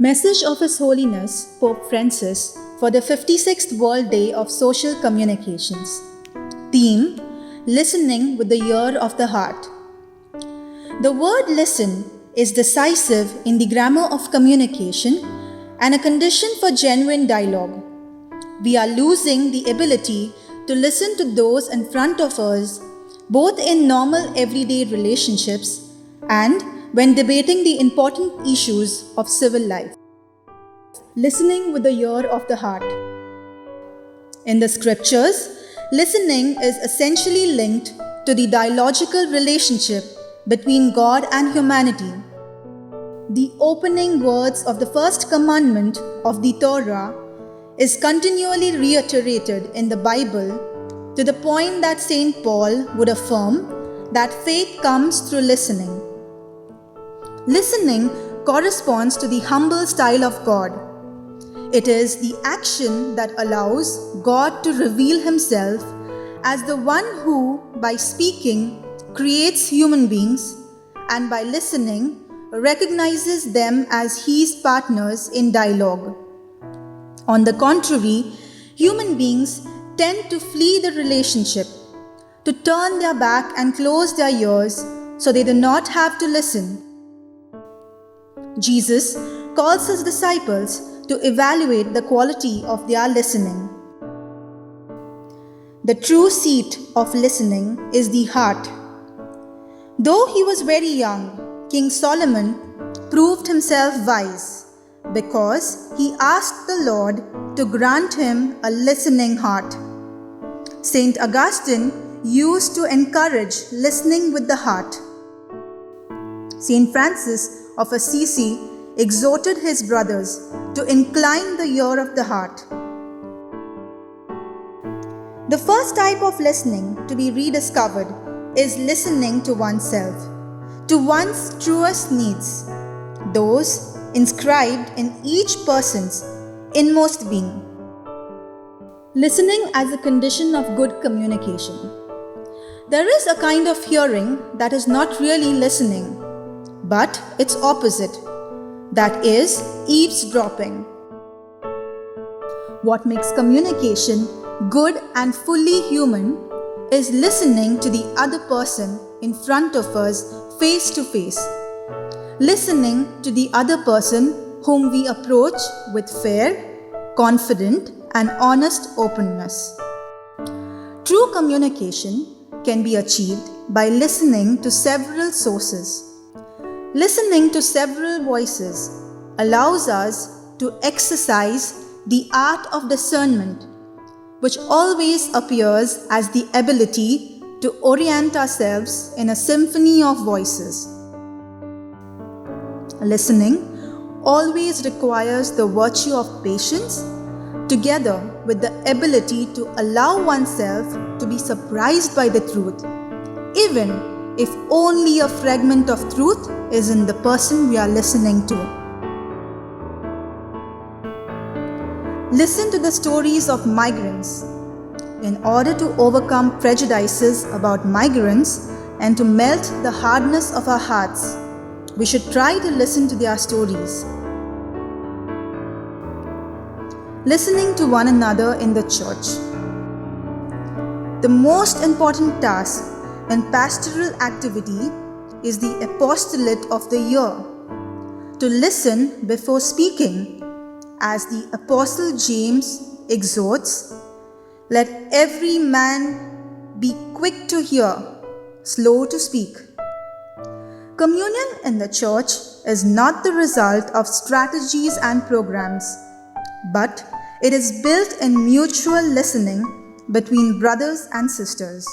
Message of His Holiness Pope Francis for the 56th World Day of Social Communications. Theme: Listening with the Ear of the Heart. The word listen is decisive in the grammar of communication and a condition for genuine dialogue. We are losing the ability to listen to those in front of us, both in normal everyday relationships and when debating the important issues of civil life. Listening with the ear of the heart. In the scriptures, listening is essentially linked to the dialogical relationship between God and humanity. The opening words of the first commandment of the Torah is continually reiterated in the Bible to the point that St. Paul would affirm that faith comes through listening. Listening corresponds to the humble style of God. It is the action that allows God to reveal Himself as the one who, by speaking, creates human beings, and by listening, recognizes them as His partners in dialogue. On the contrary, human beings tend to flee the relationship, to turn their back and close their ears so they do not have to listen. Jesus calls His disciples to evaluate the quality of their listening. The true seat of listening is the heart. Though he was very young, King Solomon proved himself wise because he asked the Lord to grant him a listening heart. Saint Augustine used to encourage listening with the heart. Saint Francis of Assisi exhorted his brothers to incline the ear of the heart. The first type of listening to be rediscovered is listening to oneself, to one's truest needs, those inscribed in each person's inmost being. Listening as a condition of good communication. There is a kind of hearing that is not really listening, but its opposite, that is eavesdropping. What makes communication good and fully human is listening to the other person in front of us face to face. Listening to the other person whom we approach with fair, confident, and honest openness. True communication can be achieved by listening to several sources. Listening to several voices allows us to exercise the art of discernment, which always appears as the ability to orient ourselves in a symphony of voices. Listening always requires the virtue of patience, together with the ability to allow oneself to be surprised by the truth, even if only a fragment of truth is in the person we are listening to. Listen to the stories of migrants. In order to overcome prejudices about migrants and to melt the hardness of our hearts, we should try to listen to their stories. Listening to one another in the church. The most important task in pastoral activity is the apostolate of the ear, to listen before speaking, as the Apostle James exhorts, "Let every man be quick to hear, slow to speak." Communion in the church is not the result of strategies and programs, but it is built in mutual listening between brothers and sisters.